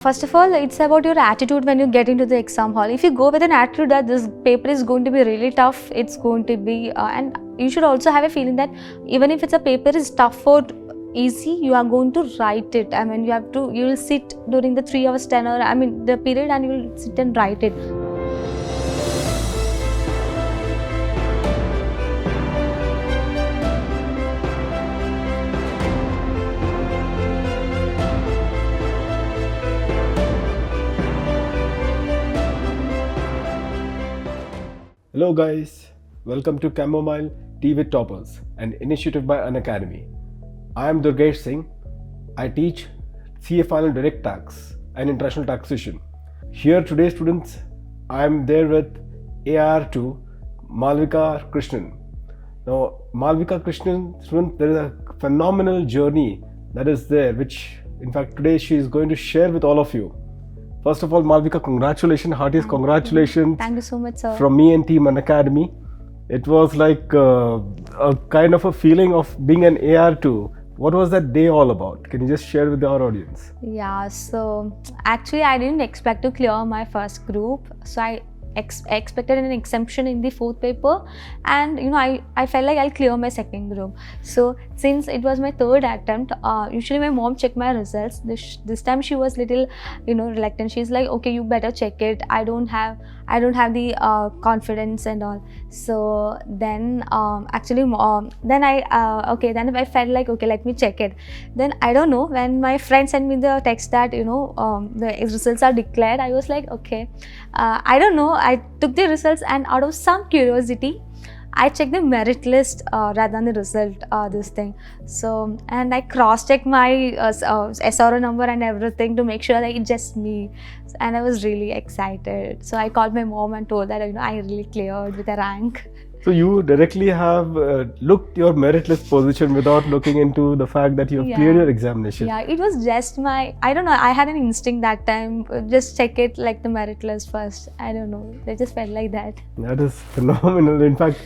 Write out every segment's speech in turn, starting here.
First of all, it's about your attitude when you get into the exam hall. If you go with an attitude that this paper is going to be really tough, it's going to be, and you should also have a feeling that even if it's a paper is tough or easy, you are going to write it. I mean, you will sit during the 3 hours tenor, the period, and you will sit and write it. Hello guys, welcome to Chamomile Tea with Toppers, an initiative by Unacademy. I am Durgesh Singh. I teach CA Final Direct Tax and International Taxation. Here today, students, I am there with AR2, Malavika Krishnan. Now, Malavika Krishnan, students, there is a phenomenal journey that is there, which in fact today she is going to share with all of you. First of all, Malavika, congratulations, heartiest congratulations. Thank you so much, sir. From me and team Unacademy. It was like a kind of a feeling of being an AR2. What was that day all about? Can you just share with our audience? Yeah, so actually I didn't expect to clear my first group. So I expected an exemption in the fourth paper, and I felt like I'll clear my second group. So since it was my third attempt, usually my mom checked my results. This time she was little reluctant. She's like, okay, you better check it. I don't have the confidence and all. So then then I felt like, okay, let me check it. Then I don't know, when my friend sent me the text that the results are declared, I was like, okay, I don't know. I took the results, and out of some curiosity, I checked the merit list rather than the result, this thing. So, and I cross-checked my SRO number and everything to make sure that it's just me. And I was really excited. So I called my mom and told that I really cleared with a rank. So you directly have looked your merit list position without looking into the fact that you have cleared your examination. Yeah, it was just I don't know, I had an instinct that time, just check it like the merit list first. I don't know, I just felt like that. That is phenomenal. In fact,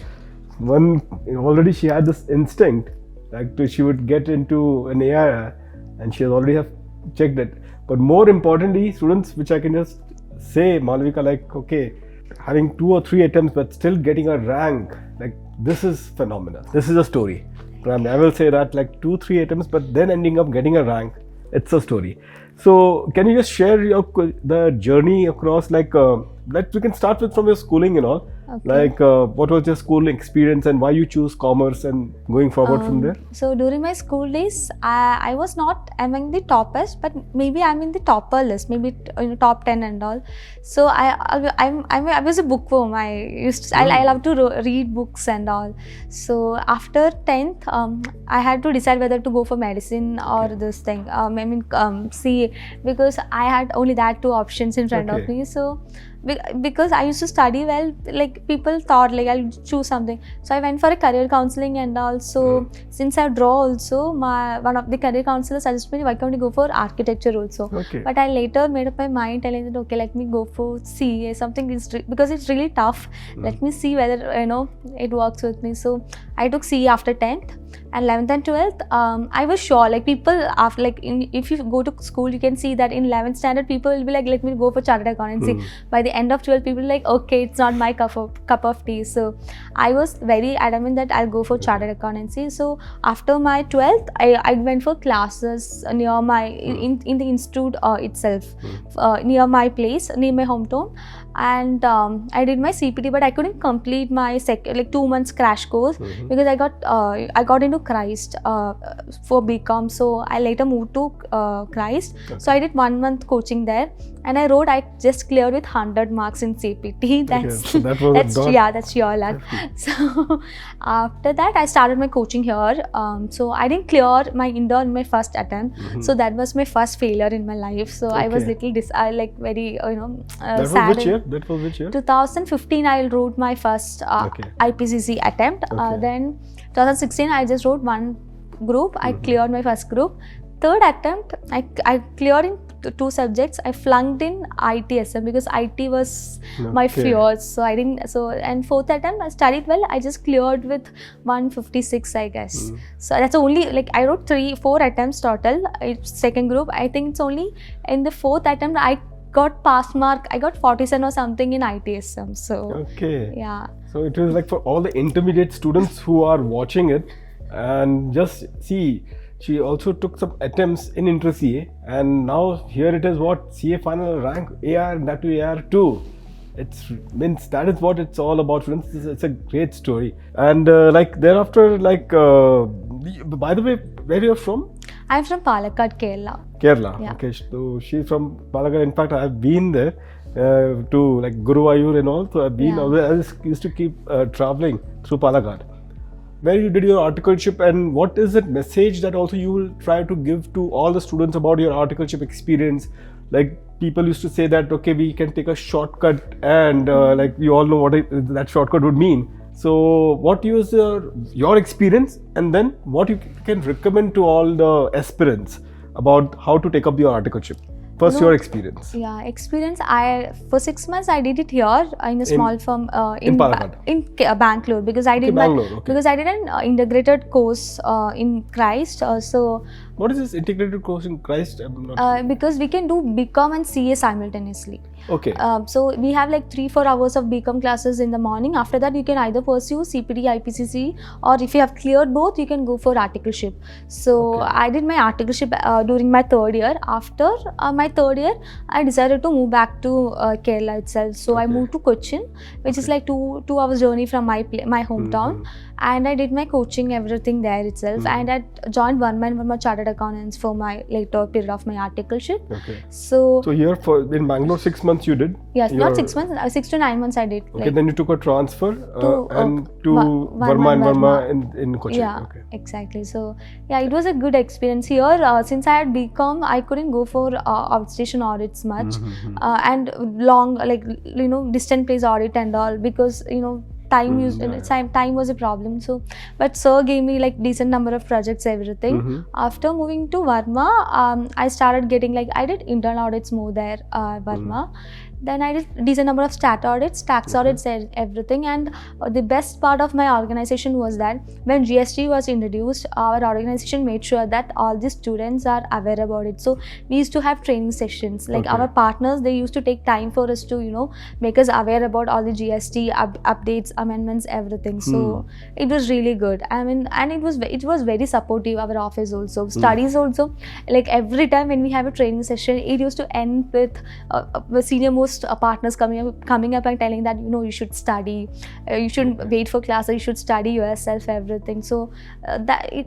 already she had this instinct, like she would get into an AI, and she has already have checked it. But more importantly, students, which I can just say, Malavika, like, okay, having 2 or 3 attempts but still getting a rank, like, this is phenomenal. This is a story. I will say that, like, 2-3 attempts but then ending up getting a rank, it's a story. So can you just share the journey across, like we can start with from your schooling and all. Okay. Like what was your school experience and why you choose commerce, and going forward from there? So during my school days, I was not among the toppers, but maybe I'm in the topper list, maybe top 10 and all. So I was a bookworm. I love to read books and all. So after 10th, I had to decide whether to go for medicine or this thing. CA, because I had only that 2 options in front of me. So because I used to study well, like, people thought like I'll choose something. So I went for a career counseling, and also since I draw also, one of the career counselors suggested me, why can't you go for architecture also? Okay. But I later made up my mind, telling that, okay, let me go for CA, something because it's really tough. Let me see whether it works with me. So I took CA after 10th. And 11th and 12th, I was sure, like, people after, like, if you go to school, you can see that in 11th standard, people will be like, let me go for chartered accountancy. By the end of 12th, people will like, okay, it's not my cup of tea. So I was very adamant that I'll go for chartered accountancy. So after my 12th, I went for classes near my in the institute itself, near my place, near my hometown. And I did my CPT, but I couldn't complete my 2 months crash course because I got into Christ for BCom. So I later moved to Christ. Okay. So I did 1 month coaching there, and I just cleared with 100 marks in CPT. That's your luck. So after that, I started my coaching here. So I didn't clear my indoor in my first attempt. So that was my first failure in my life. So I was very that sad. That was which year? 2015, I wrote my first IPCC attempt. Then 2016, I just wrote 1 group. I cleared my first group. Third attempt, I cleared in two subjects, I flunked in ITSM because IT was my Okay. fear. So I didn't. So and fourth attempt, I studied well. I just cleared with 156, I guess. So that's only like I wrote 4 attempts total. Second group, I think it's only in the fourth attempt I got pass mark. I got 47 or something in ITSM. So Okay. yeah. So it was like for all the intermediate students who are watching it, and just see, she also took some attempts in inter-CA, and now here it is what CA final rank AR, that to AR2. It's means that is what it's all about, friends. It's a great story. And like thereafter, like by the way, where you're from? I'm from Palakkad, Kerala. Kerala. Yeah. Okay, so she's from Palakkad. In fact, I've been there to like Guruvayur and all. So I've been. Yeah. I just used to keep traveling through Palakkad. Where you did your articleship, and what is that message that also you will try to give to all the students about your articleship experience? Like people used to say that okay, we can take a shortcut, and like we all know what that shortcut would mean. So what is your experience, and then what you can recommend to all the aspirants about how to take up your articleship? First, your experience. Yeah, experience. For 6 months I did it here in a small firm in Palakkad. Bangalore, because I did because I did an integrated course in Christ. So what is this integrated course in Christ? I'm not because we can do BCom and CA simultaneously. Okay. So we have like 3-4 hours of BCom classes in the morning. After that, you can either pursue CPD, IPCC, or if you have cleared both, you can go for articleship. So I did my articleship during my 3rd year. After my 3rd year, I decided to move back to Kerala itself. So I moved to Cochin, which is like 2 hours journey from my hometown. And I did my coaching, everything there itself. And I joined Verma Chartered Accountants for my later period of my articleship. Okay. So here in Bangalore, 6 months you did? Yes, not 6 months, 6 to 9 months I did. Okay, then you took a transfer to Verma in Cochin. Yeah, exactly. So yeah, it was a good experience here. Since I had BCom, I couldn't go for outstation audits much and long, like distant place audit and all, because time was a problem. So but sir gave me like decent number of projects, everything. After moving to Verma, I started getting like, I did internal audits more there, Verma. Then I did decent number of stat audits, tax audits, everything. And the best part of my organization was that when GST was introduced, our organization made sure that all the students are aware about it. So we used to have training sessions. Like our partners, they used to take time for us to, make us aware about all the GST updates, amendments, everything. So it was really good. I mean, and it was very supportive, our office also. Studies also, like every time when we have a training session, it used to end with the senior most partners coming up and telling that you should study, you shouldn't wait for class, you should study yourself, everything. So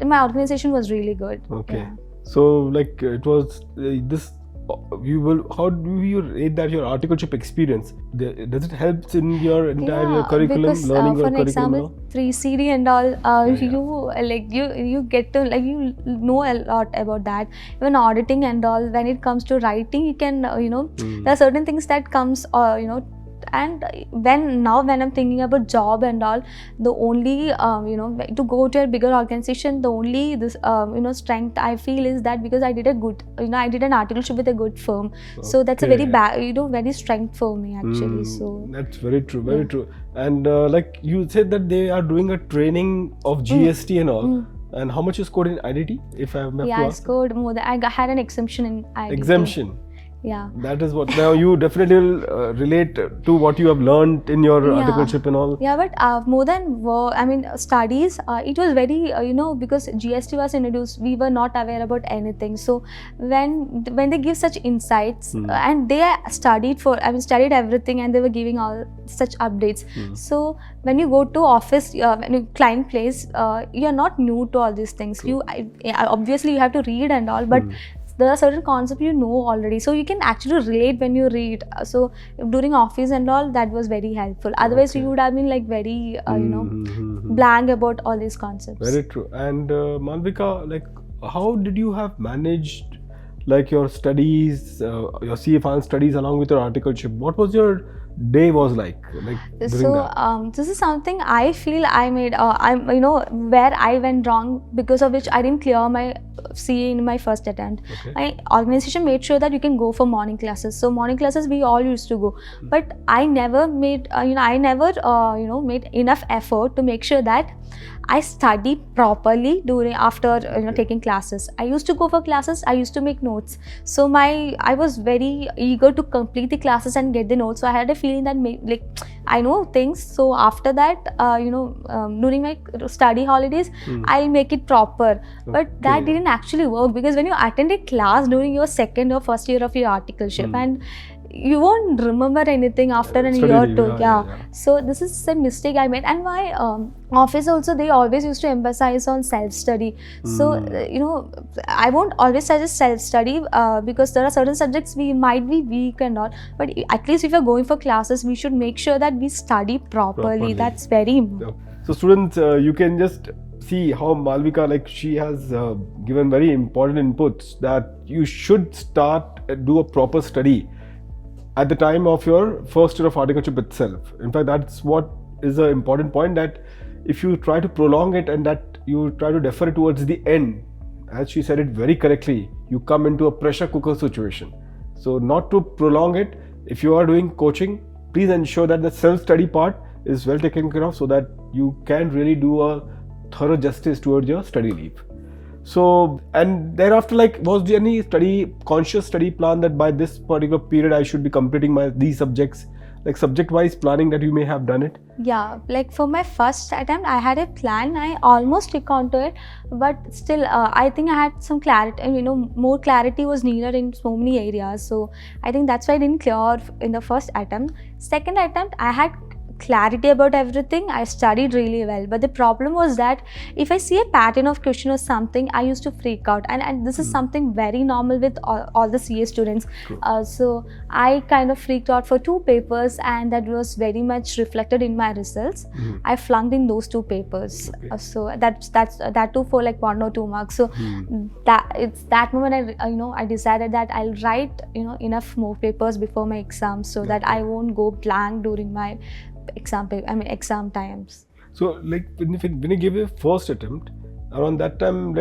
my organization was really good. Okay. Yeah. So like it was this. How do you rate that your articleship experience? Does it help in your entire curriculum, because, learning your for curriculum? example, 3CD and all, you get to you know a lot about that. Even auditing and all, when it comes to writing, you can there are certain things that comes and when I'm thinking about job and all, the only to go to a bigger organization, the only strength I feel is that because I did a good I did an articleship with a good firm. So that's a very very strength for me actually. So that's very true, very true. And like you said that they are doing a training of GST and all. And how much you scored in IDT, if I have I scored more than I had an exemption in IDT. Exemption. Yeah. That is what now you definitely will relate to what you have learned in your articleship and all. Yeah, but more than studies, it was very because GST was introduced, we were not aware about anything. So when they give such insights and they studied everything and they were giving all such updates. So when you go to office, when you client place, you're not new to all these things. Obviously you have to read and all, but there are certain concepts you know already, so you can actually relate when you read. So during office and all, that was very helpful. Otherwise you would have been like very blank about all these concepts. Very true. And Malavika, like how did you have managed like your studies, your CA final studies along with your articleship, what was your day was like during So that? this is something I feel I made I'm where I went wrong, because of which I didn't clear my CA in my first attempt. Okay. My organization made sure that you can go for morning classes, so morning classes we all used to go, but I never made made enough effort to make sure that I study properly after taking classes. I used to go for classes, I used to make notes. So I was very eager to complete the classes and get the notes. So I had a feeling that I know things. So after that, during my study holidays, I'll make it proper. But that didn't actually work, because when you attend a class during your second or first year of your articleship, and you won't remember anything after a year or two. So this is a mistake I made. And my office also, they always used to emphasize on self-study. So I won't always suggest self-study because there are certain subjects we might be weak and all, but at least if you're going for classes, we should make sure that we study properly. That's very important. So students, you can just see how Malavika, she has given very important inputs that you should do a proper study at the time of your first year of articleship itself. In fact, that's what is an important point, that if you try to prolong it and that you try to defer it towards the end, as she said it very correctly, you come into a pressure cooker situation. So not to prolong it, if you are doing coaching, please ensure that the self-study part is well taken care of, so that you can really do a thorough justice towards your study leave. So, and thereafter, was there any conscious study plan that by this particular period I should be completing these subjects, subject-wise planning that you may have done it? Yeah, for my first attempt, I had a plan. I almost stick onto it, but still, I think I had some clarity. More clarity was needed in so many areas. So I think that's why I didn't clear in the first attempt. Second attempt, I had clarity about everything. I studied really well, but the problem was that if I see a pattern of question or something, I used to freak out, and this is something very normal with all the CA students. So I kind of freaked out for 2 papers, and that was very much reflected in my results. I flunked in those 2 papers. So that too for 1 or 2 marks. So that moment I decided that I'll write enough more papers before my exam, so that I won't go blank during my exam times. So when you gave your first attempt, around that time,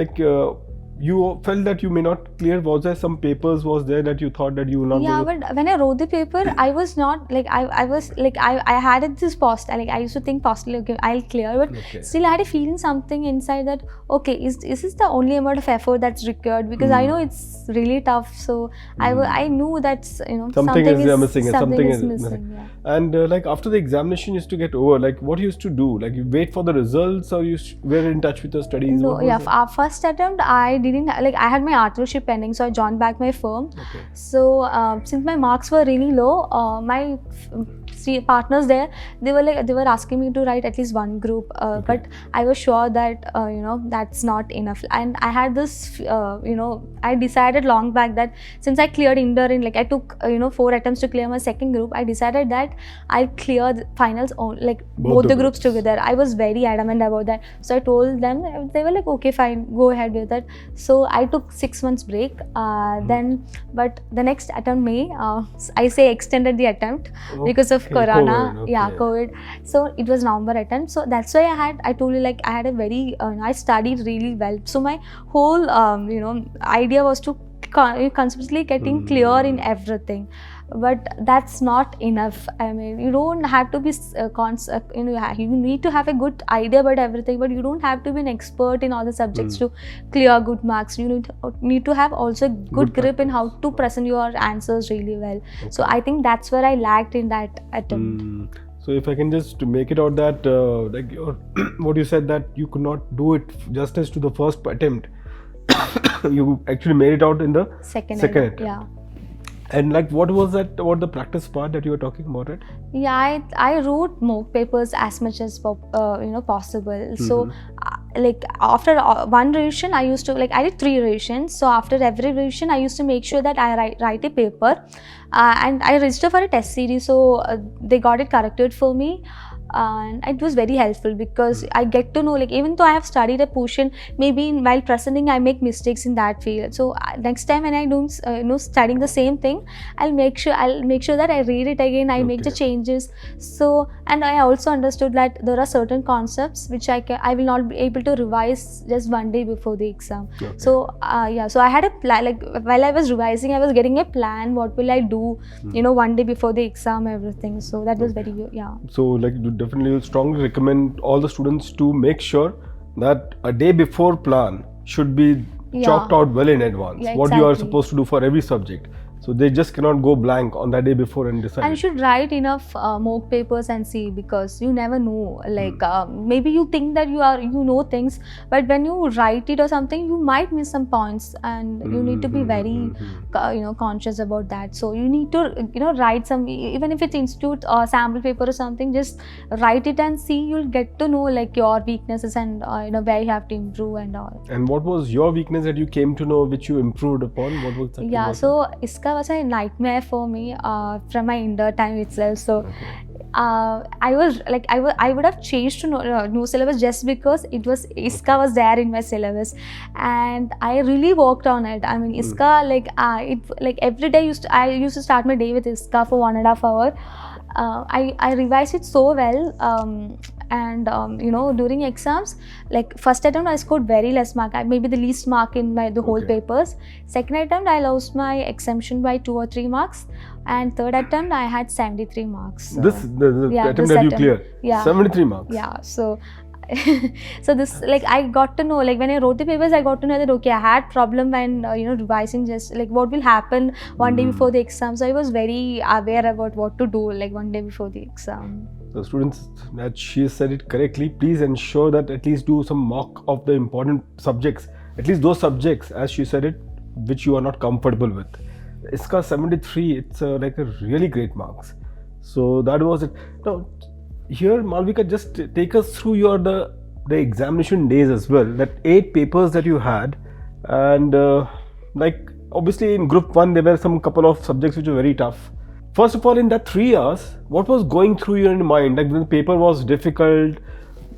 you felt that you may not clear. Was there some papers that you thought that you will not? Yeah, but when I wrote the paper, I was not I had this post. I used to think positively, okay, I'll clear, but still I had a feeling something inside that, okay, is this the only amount of effort that's required? Because I know it's really tough. So I knew that something is missing. Yeah. And after the examination used to get over, what you used to do? You wait for the results, or you were in touch with your studies? No, our first attempt, I didn't I had my articleship pending, so I joined back my firm. So since my marks were really low, my partners there, they were asking me to write at least 1 group, but I was sure that that's not enough. And I had this I decided long back that since I cleared Inder in I took 4 attempts to clear my second group, I decided that I'll clear the finals on both the groups together. I was very adamant about that, so I told them. They were like, okay, fine, go ahead with that. So I took 6 months break, but the next attempt I say extended the attempt because of Corona. COVID. So it was November attempt. So that's why I told you I had a very I studied really well. So my whole idea was to consistently getting clear in everything. But that's not enough. I mean, you don't have to be you need to have a good idea about everything, but you don't have to be an expert in all the subjects to clear good marks. You need to have also good grip in how to present your answers really well. So I think that's where I lacked in that attempt. So if I can just make it out that what you said, that you could not do it justice to the first attempt, you actually made it out in the second attempt. Yeah. And what was that? What the practice part that you were talking about it? Yeah, I wrote mock papers as much as possible. So after 1 revision, I used to I did 3 revisions. So after every revision, I used to make sure that I write a paper, and I registered for a test series. So they got it corrected for me. and it was very helpful because I get to know, like, even though I have studied a portion, maybe while presenting I make mistakes in that field. So next time when I do studying the same thing, I'll make sure that I read it again, I make the changes. So, and I also understood that there are certain concepts which I will not be able to revise just one day before the exam. So so I had a plan, like while I was revising I was getting a plan, what will I do, one day before the exam, everything. So that was very good. So like you definitely strongly recommend all the students to make sure that a day before plan should be chalked out well in advance, what you are supposed to do for every subject. So they just cannot go blank on that day before and decide. And you should write enough mock papers and see, because you never know. Like maybe you think that you know things, but when you write it or something, you might miss some points, and you need to be very conscious about that. So you need to write some, even if it's institute or sample paper or something, just write it and see. You'll get to know like your weaknesses and where you have to improve and all. And what was your weakness that you came to know which you improved upon? What was that? So ISCA was a nightmare for me from my indoor time itself. So I would have changed to no syllabus just because it was ISCA was there in my syllabus, and I really worked on it. I mean, ISCA every day I used to start my day with ISCA for 1.5 hours. I revised it so well, and during exams, like first attempt I scored very less mark, maybe the least mark in the whole papers. Second attempt I lost my exemption by 2 or 3 marks, and third attempt I had 73 marks. So, the attempt that you cleared, 73 marks. So so this, like, I got to know, like when I wrote the papers, I got to know that okay, I had problem when revising, just like what will happen one day before the exam. So I was very aware about what to do like one day before the exam. So students, that she said it correctly, please ensure that at least do some mock of the important subjects, at least those subjects as she said it, which you are not comfortable with. ISCA 73, it's like a really great marks. So that was it. Now here, Malavika, just take us through the examination days as well. That 8 papers that you had, and like obviously in group 1 there were some couple of subjects which were very tough. First of all, in that 3 hours, what was going through your mind? Like when the paper was difficult,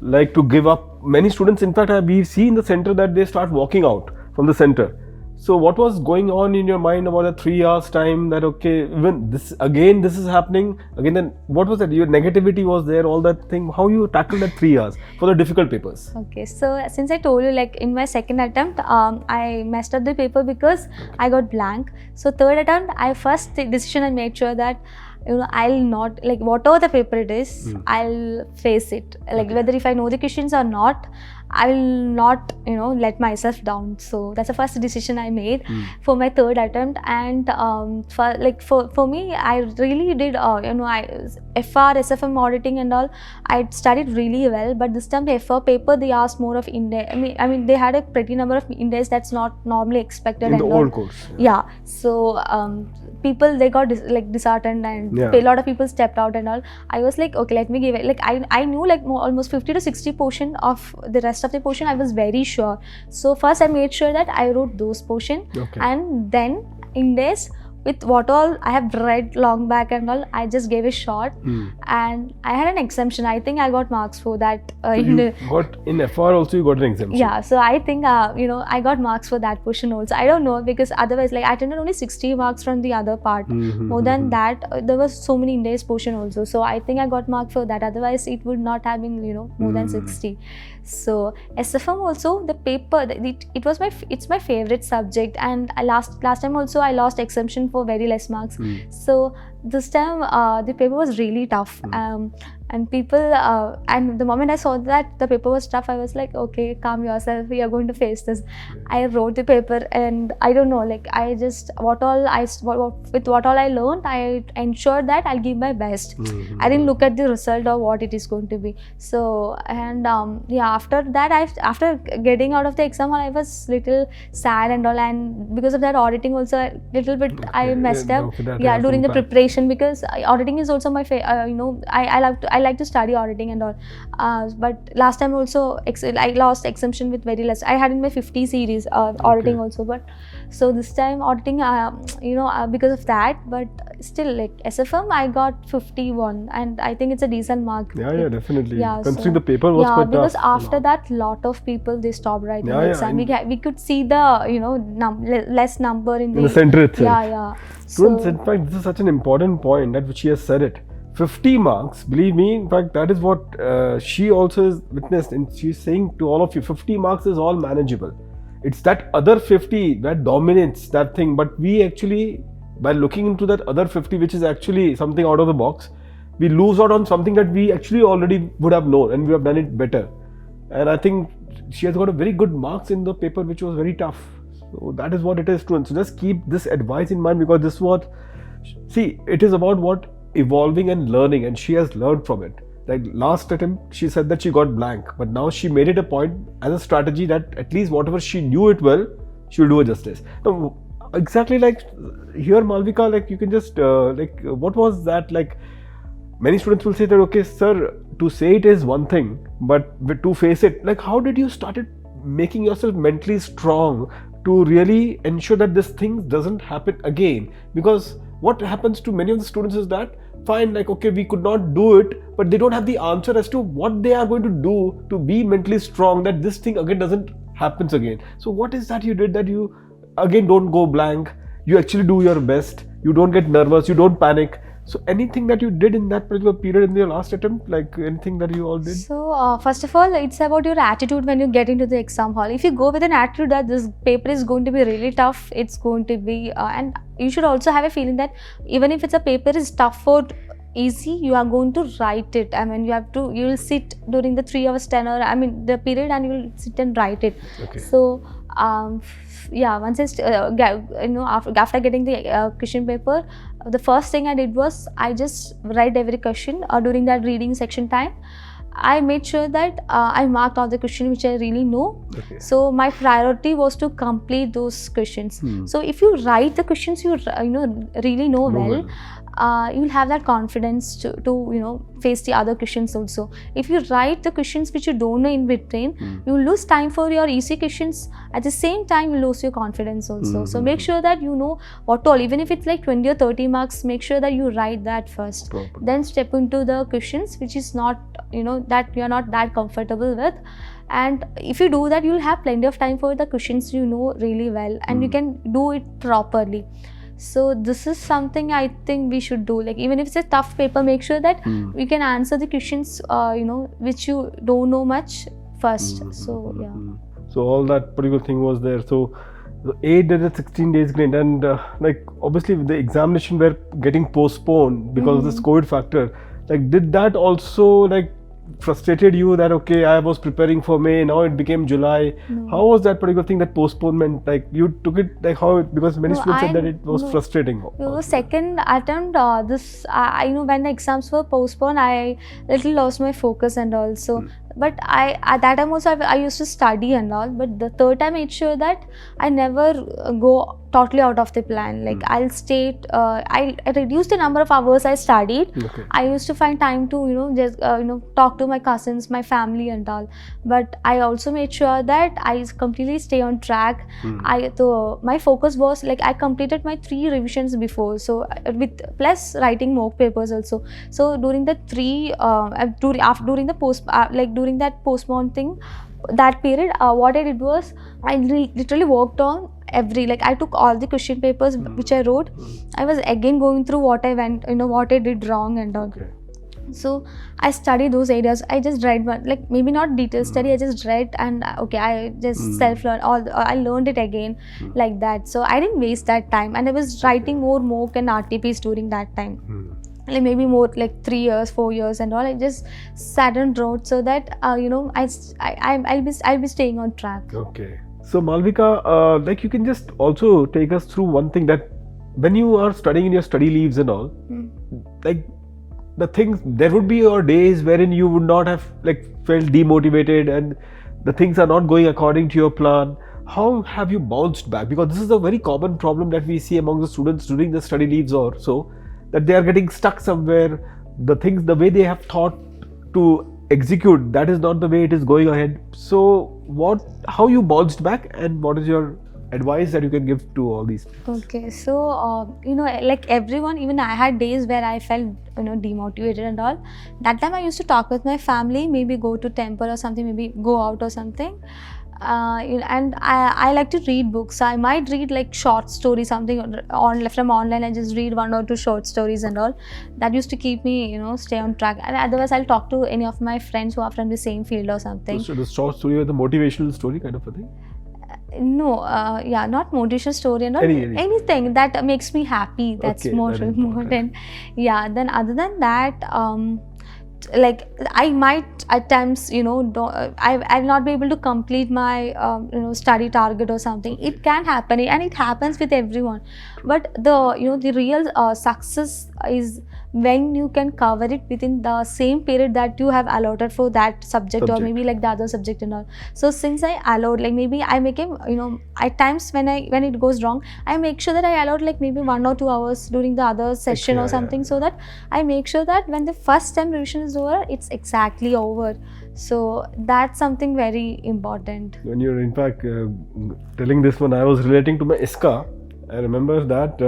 like to give up. Many students, in fact, we see in the center that they start walking out from the center. So what was going on in your mind about a 3 hours time, that okay, even this is happening again, then what was that? Your negativity was there, all that thing. How you tackled that 3 hours for the difficult papers? Okay, so since I told you, like in my second attempt, I messed up the paper because I got blank. So third attempt, first decision I made sure that I'll not, like whatever the paper it is, I'll face it. Like whether if I know the questions or not, I will not let myself down. So that's the first decision I made for my third attempt. And for me, I really did FR, SFM auditing and all, I studied really well. But this time the FR paper, they asked more of index. I mean they had a pretty number of index that's not normally expected in the old course. So people, they got disheartened, and a lot of people stepped out and all. I was like, okay, let me give it. Like I knew like almost 50 to 60 portion of the rest of the portion, I was very sure. So first I made sure that I wrote those portion, and then index with what all I have read long back and all, I just gave a shot, and I had an exemption. I think I got marks for that. So in FR also you got an exemption. Yeah, so I think I got marks for that portion also. I don't know, because otherwise, like I attended only 60 marks from the other part. More than that, there was so many index portion also. So I think I got marked for that. Otherwise, it would not have been more than 60. So SFM also, the paper, it's my favorite subject, and last time also I lost exemption for very less marks. So this time the paper was really tough, and people and the moment I saw that the paper was tough, I was like, okay, calm yourself, we are going to face this. I wrote the paper, and I don't know, like I just with what all I learned, I ensured that I'll give my best. I didn't look at the result or what it is going to be. So, and after that, after getting out of the exam hall, I was little sad and all, and because of that auditing also a little bit I messed up during the preparation, because auditing is also my I like to study auditing and all, but last time also I lost exemption with very less. I had in my 50 series auditing also, but So this time auditing, because of that, but still like SFM I got 51, and I think it's a decent mark. Yeah, definitely. Yeah, Considering so- the paper was yeah, quite because tough. after that, lot of people they stopped writing Yeah, the yeah, exam. and- We could see the less number in In the center itself. Yeah. Students, So in fact, this is such an important point that which she has said it. 50 marks, believe me, in fact, that is what she also has witnessed, and she's saying to all of you, 50 marks is all manageable. It's that other 50 that dominates that thing, but we actually, by looking into that other 50, which is actually something out of the box, we lose out on something that we actually already would have known and we have done it better. And I think she has got a very good marks in the paper, which was very tough. So that is what it is, students. So just keep this advice in mind, because this is what, see, it is about what evolving and learning, and she has learned from it. Like last attempt, she said that she got blank, but now she made it a point as a strategy that at least whatever she knew it well, she will do it justice. Now, exactly like here, Malavika, like you can just what was that like? Many students will say that, okay, sir, to say it is one thing, but to face it, like how did you started making yourself mentally strong to really ensure that this thing doesn't happen again? Because what happens to many of the students is that, fine, like, okay, we could not do it, but they don't have the answer as to what they are going to do to be mentally strong that this thing again doesn't happens again. So what is that you did that you again don't go blank, you actually do your best, you don't get nervous, you don't panic? So anything that you did in that particular period in your last attempt, like anything that you all did? So first of all, it's about your attitude when you get into the exam hall. If you go with an attitude that this paper is going to be really tough, it's going to be, and you should also have a feeling that even if it's a paper is tough or easy, you are going to write it. I mean, you will sit during the 3 hours tenor, I mean the period, and you will sit and write it. Okay. So once after getting the question paper, the first thing I did was I just read every question during that reading section time. I made sure that I marked all the questions which I really know. Okay. So my priority was to complete those questions. So if you write the questions you really know well, you will have that confidence to face the other questions also. If you write the questions which you don't know in between, you will lose time for your easy questions. At the same time, you lose your confidence also. So make sure that you know what all, even if it's like 20 or 30 marks, make sure that you write that first. Proper. Then step into the questions which is not, that you are not that comfortable with. And if you do that, you will have plenty of time for the questions you know really well, and you can do it properly. So this is something I think we should do. Like even if it's a tough paper, make sure that we can answer the questions which you don't know much first. So yeah. So all that particular thing was there. So 8 days and 16 days grant, and like obviously the examination were getting postponed because of this COVID factor. Like did that also like frustrated you that, okay, I was preparing for May, now it became July? No. How was that particular thing, that postponement? Like you took it like how? Because many students said that it was frustrating. Second attempt, when the exams were postponed, I little lost my focus and also. But at that time also I used to study and all. But the third time I made sure that I never go totally out of the plan. Like I'll stay. I reduced the number of hours I studied. Okay. I used to find time to just talk to my cousins, my family and all. But I also made sure that I completely stay on track. My focus was like I completed my 3 revisions before. So with plus writing mock papers also. So during the during that postpone thing, that period, what I did was I literally worked on I took all the question papers which I wrote. I was again going through what I what I did wrong and all. Okay. So I studied those areas. I just read like maybe not detailed study. I just read and I just self-learn I learned it again like that. So I didn't waste that time, and I was writing more mock and RTPs during that time. Like maybe more like 3 years, 4 years and all. I just sat and wrote so that I'll be staying on track. Okay. So Malavika, like you can just also take us through one thing, that when you are studying in your study leaves and all, like the things, there would be your days wherein you would not have like felt demotivated and the things are not going according to your plan. How have you bounced back? Because this is a very common problem that we see among the students during the study leaves or so, that they are getting stuck somewhere. The way they have thought to execute, that is not the way it is going ahead. So how you bounced back, and what is your advice that you can give to all these people? Okay, so like everyone, even I had days where I felt demotivated and all. That time I used to talk with my family, maybe go to temple or something, maybe go out or something. And I like to read books. I might read like short stories, something from online. I just read 1 or 2 short stories and all. That used to keep me, stay on track. And otherwise, I'll talk to any of my friends who are from the same field or something. So the short story or the motivational story kind of a thing? No, not motivational story and all. Anything that makes me happy. That's Okay, more that is important. Yeah. Then other than that, like I might at times, I'll not be able to complete my study target or something. It can happen, and it happens with everyone. But the real success is when you can cover it within the same period that you have allotted for that subject. Or maybe like the other subject and all. So since I allowed, like maybe I make at times when it goes wrong, I make sure that I allowed like maybe 1 or 2 hours during the other session or something, so that I make sure that when the first time revision is over, it's exactly over. So that's something very important. When you're in fact telling this one, I was relating to my ISCA. I remember that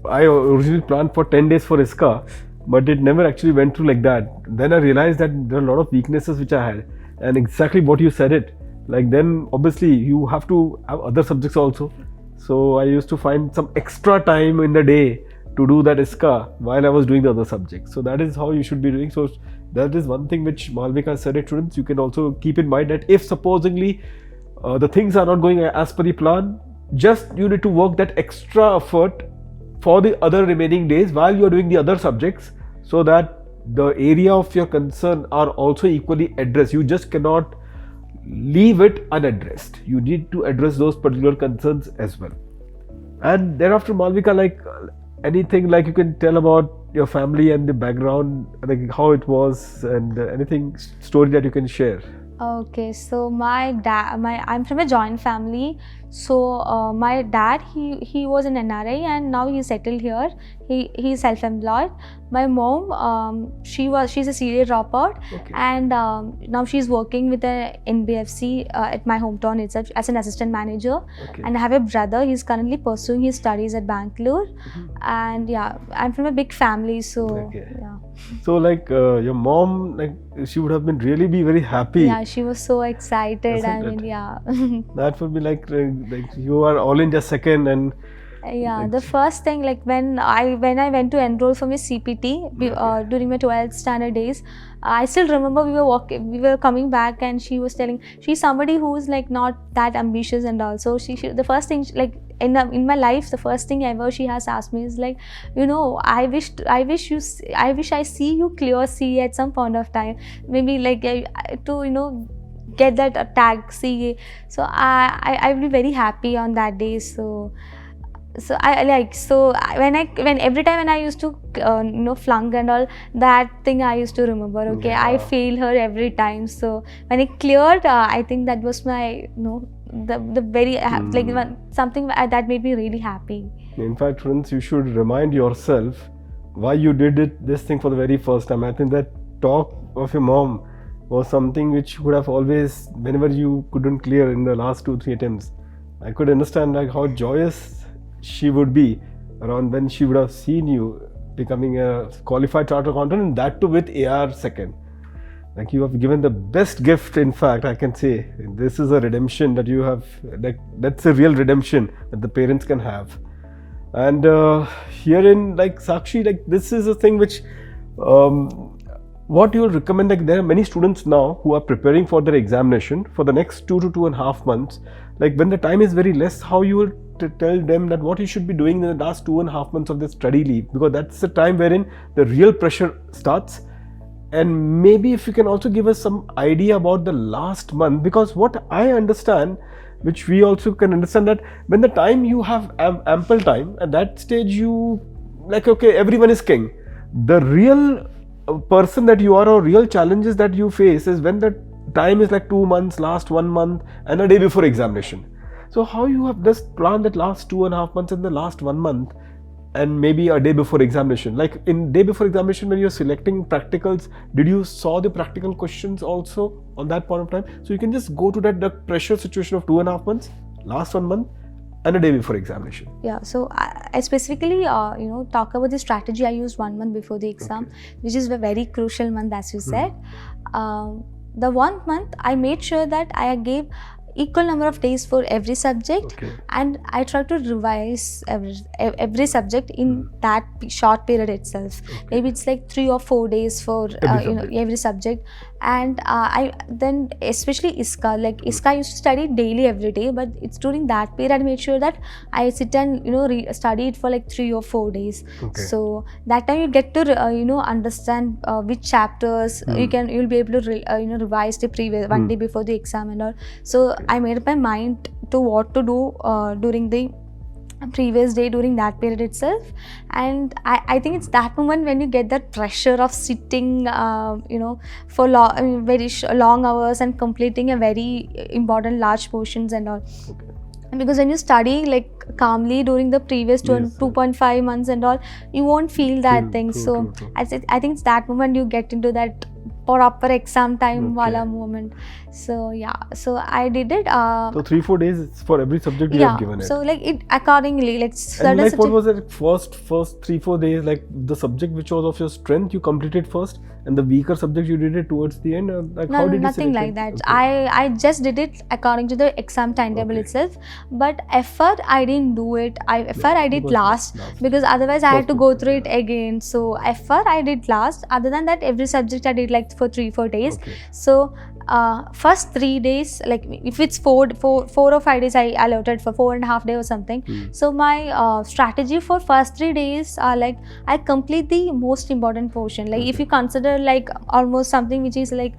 I originally planned for 10 days for ISCA, but it never actually went through like that. Then I realized that there are a lot of weaknesses which I had, and exactly what you said it. Like then obviously you have to have other subjects also. So I used to find some extra time in the day to do that ISCA while I was doing the other subjects. So that is how you should be doing. So that is one thing which Malavika said to students. You can also keep in mind that if supposedly the things are not going as per the plan, just you need to work that extra effort for the other remaining days while you are doing the other subjects, so that the area of your concern are also equally addressed. You just cannot leave it unaddressed. You need to address those particular concerns as well. And thereafter, Malavika, like anything like you can tell about your family and the background, like how it was, and anything story that you can share. Okay, so I'm from a joint family. So my dad, he was an NRI, and now he's settled here. He's self-employed. My mom, she's a CA dropout, and now she's working with a NBFC at my hometown itself as an assistant manager. And I have a brother. He's currently pursuing his studies at Bangalore. And yeah, I'm from a big family, so yeah. So like your mom, like she would have been really be very happy. Yeah, she was so excited. Yeah. That would be like you are all in just second. And yeah, the first thing, like when I went to enroll for my CPT during my 12th standard days, I still remember we were coming back, and she was telling, she's somebody who's like not that ambitious, and also she the first thing, like in my life, the first thing ever she has asked me is like, I wish I see you clear CA at some point of time, maybe like to get that tag CA. So I'll be very happy on that day. So when every time when I used to flunk and all, that thing I used to remember. Okay, yeah. I fail her every time. So when it cleared, I think that was my the very like something that made me really happy. In fact, friends, you should remind yourself why you did this thing for the very first time. I think that talk of your mom was something which would have always, whenever you couldn't clear in the last 2-3 attempts, I could understand like how joyous she would be around when she would have seen you becoming a qualified chartered accountant, and that too with AR second. Like you have given the best gift. In fact, I can say this is a redemption that you have, like that's a real redemption that the parents can have. And herein, like Sakshi, like this is a thing which what you will recommend, like there are many students now who are preparing for their examination for the next 2 to 2.5 months. Like when the time is very less, how you will tell them that what you should be doing in the last 2.5 months of their study leave, because that's the time wherein the real pressure starts. And maybe if you can also give us some idea about the last month, because what I understand, which we also can understand, that when the time you have ample time, at that stage you like, okay, everyone is king. The real person that you are, or real challenges that you face is when the time is like 2 months, last 1 month and a day before examination. So how you have just planned that last 2.5 months and the last 1 month and maybe a day before examination? Like in day before examination, when you're selecting practicals, did you saw the practical questions also on that point of time? So you can just go to that pressure situation of 2.5 months. last 1 month and a day before examination. Yeah, so I specifically, talk about the strategy I used 1 month before the exam, which is a very crucial month, as you said. The 1 month, I made sure that I gave equal number of days for every subject, and I tried to revise every subject in that short period itself. Maybe it's like 3 or 4 days for every subject. And I then, especially ISCA, like ISCA I used to study daily every day, but it's during that period I made sure that I sit and study it for like 3 or 4 days. So that time you get to understand which chapters you'll be able to revise the previous 1 day before the exam and all. So I made up my mind to what to do during the previous day, during that period itself. And I think it's that moment when you get that pressure of sitting for very long hours and completing a very important large portions and all. Because when you study like calmly during the previous 2.5 months and all, you won't feel that thing. So I think it's that moment you get into that proper exam time wala moment. So yeah, so I did it. So 3-4 days for every subject you have given it. So like it accordingly, like what was it first 3-4 days, like the subject which was of your strength you completed first, and the weaker subject you did it towards the end, or like how did you nothing like that. I just did it according to the exam timetable itself. But effort I didn't do it. Effort I did last because otherwise I had to go through it again. So effort I did last. Other than that, every subject I did like for 3-4 days. So first 3 days, like if it's 4 or 5 days, I allotted for 4.5 days or something. So my strategy for first 3 days are like I complete the most important portion. Like if you consider like almost something which is like,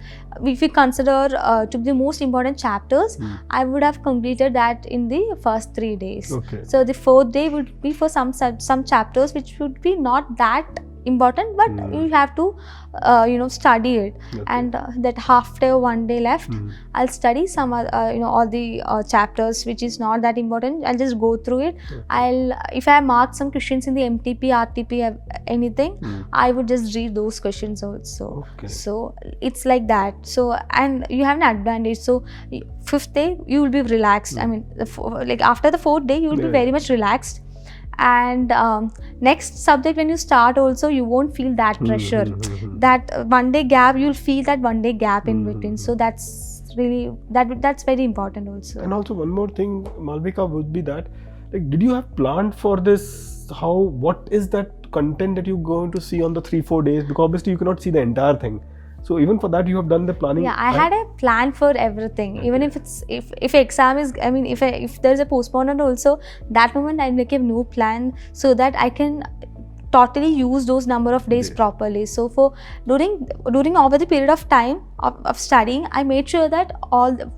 if you consider to be the most important chapters, I would have completed that in the first 3 days. So the 4th day would be for some chapters which would be not that important, but you have to study it. And that half day or 1 day left, I'll study some all the chapters which is not that important. I'll just go through it. If I mark some questions in the MTP, RTP, anything, I would just read those questions also. So it's like that. So, and you have an advantage. So 5th day you will be relaxed. I mean, like after the 4th day you will be very much relaxed. And next subject when you start also, you won't feel that pressure. That 1 day gap, you'll feel that 1 day gap in between. So that's really that's very important also. And also one more thing, Malavika, would be that, like, did you have planned for this? What is that content that you're going to see on the 3-4 days? Because obviously you cannot see the entire thing. So even for that you have done the planning? Yeah, I had a plan for everything. Even if it's if exam is, I mean, if there's a postponement also, that moment I make a new plan so that I can totally use those number of days properly. So for during over the period of time of studying, I made sure that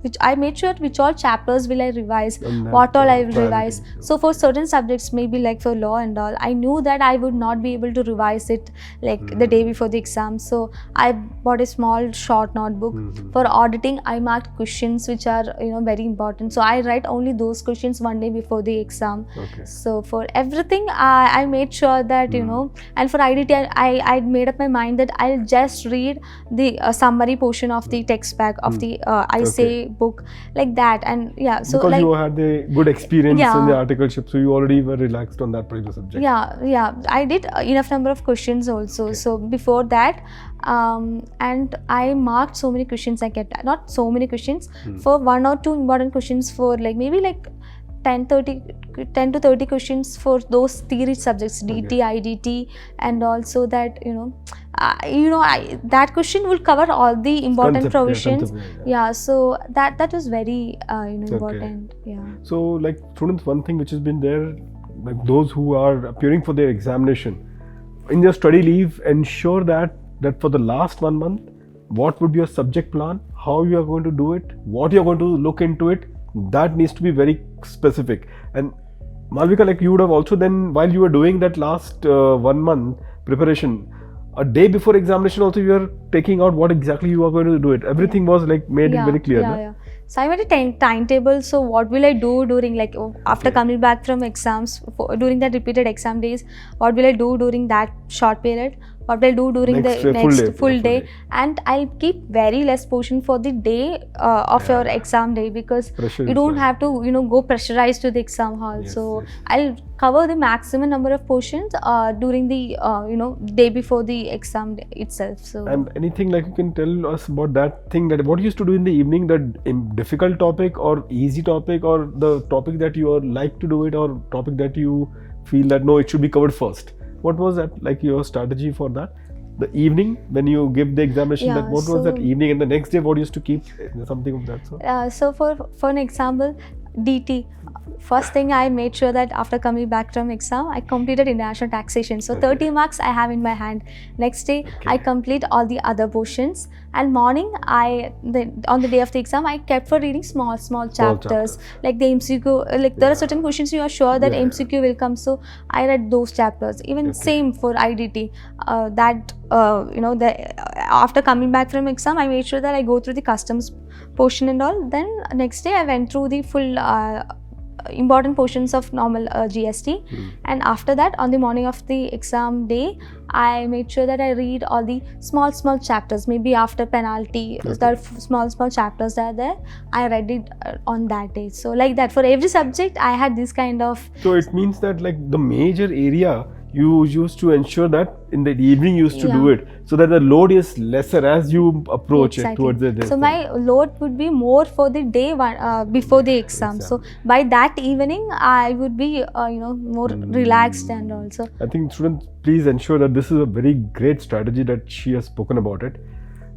which all chapters will I revise, what all I will revise. So for certain subjects, maybe like for law and all, I knew that I would not be able to revise it like the day before the exam. So I bought a small short notebook. For auditing, I marked questions which are very important. So I write only those questions 1 day before the exam. So for everything, I made sure that and for IDT, I made up my mind that I'll just read the summary portion of the text pack of the ISA book, like that. And yeah, so because like, you had a good experience in the articleship, so you already were relaxed on that particular subject. Yeah, I did enough number of questions also. So before that, and I marked so many questions. I kept not so many questions, for 1 or 2 important questions, for like maybe like 10 to 30 questions for those theory subjects, DT, IDT, and also that that question will cover all the important provisions. So that was very important. So like students, one thing which has been there, like those who are appearing for their examination, in their study leave, ensure that for the last 1 month, what would be your subject plan, how you are going to do it, what you are going to look into it, that needs to be very specific. And Malavika, like you would have also then, while you were doing that last 1 month preparation, a day before examination also you are taking out what exactly you are going to do it. Everything was like made it very clear. So I made a timetable. So what will I do during, like, after coming back from exams, during that repeated exam days, what will I do during that short period? what I'll do during Next the day, full next day, full full day, day. and I'll keep very less portion for the day of your exam day, because Pressure you is don't high. have to go pressurized to the exam hall. Yes, So yes. I'll cover the maximum number of portions during the day before the exam day itself. So And anything like you can tell us about that thing, that what you used to do in the evening, that difficult topic or easy topic, or the topic that you like to do it, or topic that you feel that no, it should be covered first. What was that, like your strategy for that? The evening when you give the examination, Yeah, that what was that so- evening, and the next day what you used to keep, something of that sort? So for an example, DT. First thing, I made sure that after coming back from exam, I completed international taxation. So 30 marks I have in my hand. Next day, I complete all the other portions. And morning, on the day of the exam, I kept for reading small chapters. Like the MCQ. Like there are certain questions you are sure that MCQ will come. So I read those chapters. Even same for IDT. After coming back from exam, I made sure that I go through the customs portion and all. Then next day, I went through the full important portions of normal GST, and after that, on the morning of the exam day, I made sure that I read all the small chapters. Maybe after penalty, there are small chapters that are there. I read it on that day. So like that, for every subject, I had this kind of. So it means that like the major area you used to ensure that in the evening you used to do it, so that the load is lesser as you approach it towards the day. So my load would be more for the day one before the exam. So by that evening, I would be more relaxed, and also. I think students, please ensure that this is a very great strategy that she has spoken about it.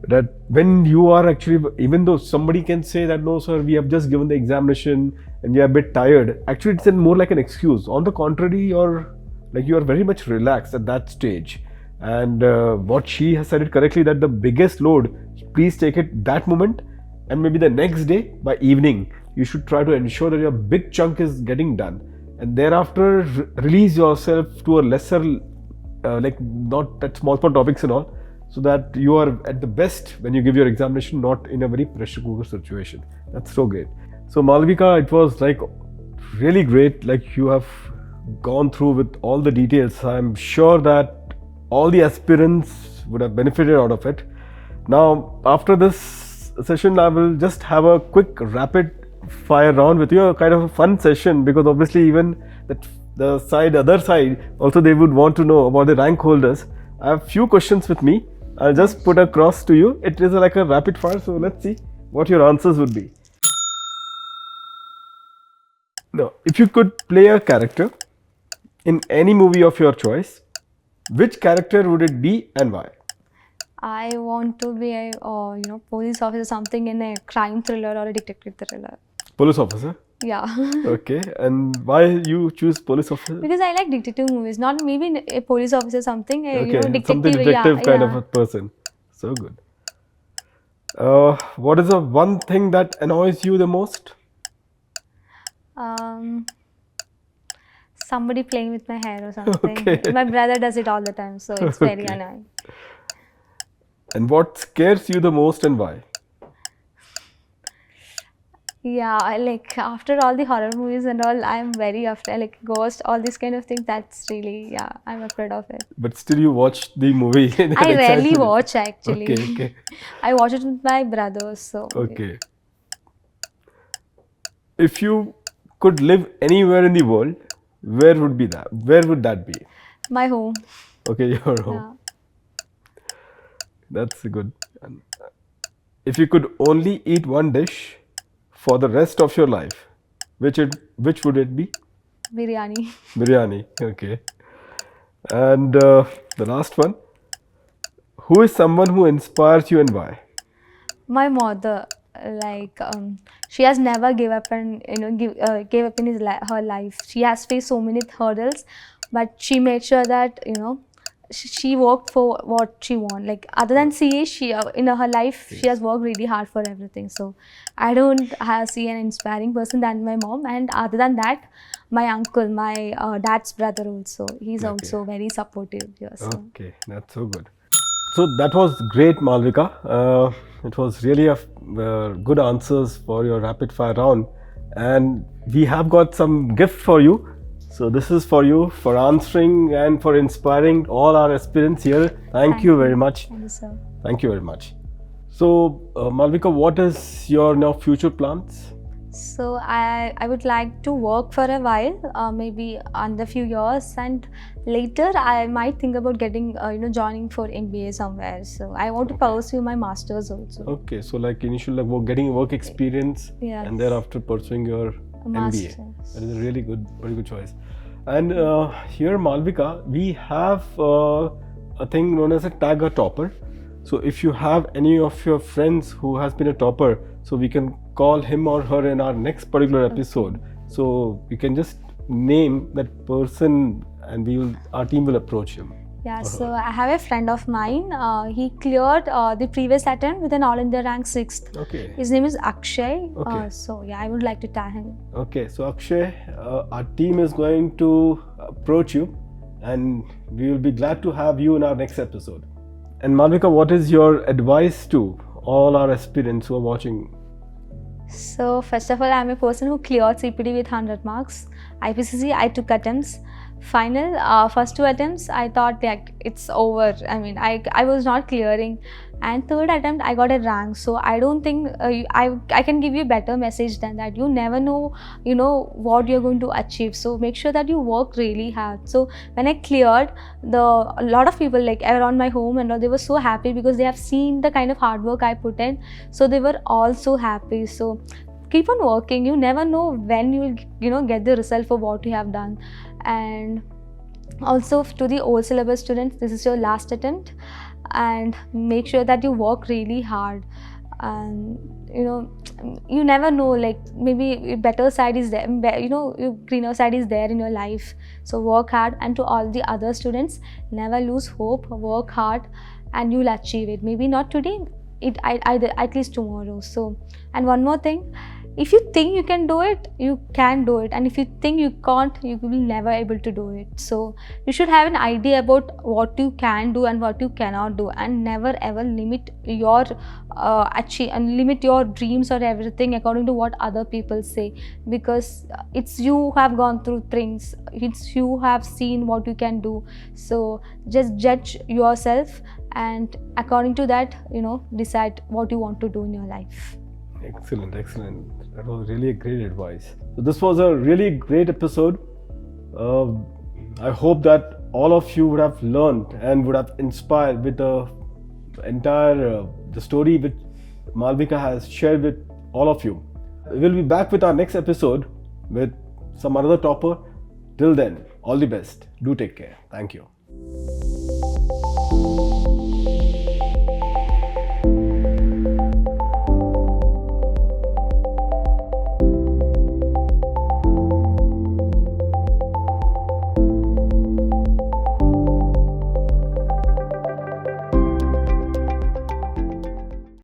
That when you are actually, even though somebody can say that no sir, we have just given the examination and we are a bit tired, actually it's more like an excuse. On the contrary, you are very much relaxed at that stage. And what she has said it correctly, that the biggest load, please take it that moment, and maybe the next day by evening you should try to ensure that your big chunk is getting done, and thereafter release yourself to a lesser not that small topics and all, so that you are at the best when you give your examination, not in a very pressure cooker situation. That's so great. So Malavika, it was like really great, like you have gone through with all the details. I'm sure that all the aspirants would have benefited out of it. Now after this session, I will just have a quick rapid fire round with you, a kind of a fun session, because obviously even the other side also, they would want to know about the rank holders. I have few questions with me. I'll just put across to you. It is like a rapid fire, so let's see what your answers would be. Now, if you could play a character in any movie of your choice, which character would it be and why? I want to be a police officer, something in a crime thriller or a detective thriller. Police officer? Yeah. Okay, and why you choose police officer? Because I like detective movies, not maybe a police officer, something detective. Something detective kind of a person. So good. What is the one thing that annoys you the most? Somebody playing with my hair or something. Okay. My brother does it all the time, so it's very annoying. And what scares you the most and why? Yeah, like after all the horror movies and all, I'm very after like ghost, all these kind of things. That's really, I'm afraid of it. But still you watch the movie. I rarely watch actually. Okay. I watch it with my brothers. So. Okay. If you could live anywhere in the world, where would that be? My home. Okay, your home. Yeah. That's good. And if you could only eat one dish for the rest of your life, which would it be? Biryani. Biryani. Okay. And the last one, who is someone who inspires you and why? My mother, like she has never gave up and gave up in her life. She has faced so many hurdles, but she made sure that she worked for what she wanted. Like other than CA, she in her life she has worked really hard for everything. So I don't see an inspiring person than my mom. And other than that, my uncle, my dad's brother also. He's also very supportive. Yeah, so. Okay, that's so good. So that was great, Malavika. It was really a good answers for your rapid fire round, and we have got some gift for you. So this is for you, for answering and for inspiring all our aspirants here. Thank you very much. Thank you, sir. Thank you very much. So Malavika, what is your now future plans? So I would like to work for a while, maybe under few years, and later I might think about getting joining for MBA somewhere. So I want to pursue my masters also. Okay, so like initial getting work experience, Yes. and thereafter pursuing your MBA. Masters. That is a really good, very good choice. And here, Malavika, we have a thing known as a tag a topper. So if you have any of your friends who has been a topper, so we can call him or her in our next particular episode. So you can just name that person, and our team will approach him. Yeah, so I have a friend of mine. He cleared the previous attempt with an All India rank 6th. Okay. His name is Akshay. Okay. So yeah, I would like to tag him. Okay, so Akshay, our team is going to approach you, and we will be glad to have you in our next episode. And Malavika, what is your advice to all our aspirants who are watching? So first of all, I'm a person who cleared CPT with 100 marks. IPCC, I took attempts. Final, first 2 attempts, I thought like it's over. I mean, I was not clearing. And third attempt, I got a rank. So I don't think I can give you a better message than that. You never know, what you're going to achieve. So make sure that you work really hard. So when I cleared, a lot of people like around my home and all, they were so happy because they have seen the kind of hard work I put in. So they were all so happy. So keep on working. You never know when you'll get the result for what you have done. And also to the old syllabus students, this is your last attempt, and make sure that you work really hard. And you never know, like maybe better side is there, your greener side is there in your life. So work hard. And to all the other students, never lose hope. Work hard and you'll achieve it. Maybe not today, at least tomorrow. So, and one more thing, if you think you can do it, you can do it. And if you think you can't, you will never able to do it. So you should have an idea about what you can do and what you cannot do, and never ever limit your limit your dreams or everything according to what other people say, because it's you who have gone through things, it's you who have seen what you can do. So just judge yourself, and according to that, decide what you want to do in your life. Excellent, excellent. That was really a great advice. So this was a really great episode. I hope that all of you would have learned and would have inspired with the entire the story which Malavika has shared with all of you. We'll be back with our next episode with some other topper. Till then, all the best. Do take care. Thank you.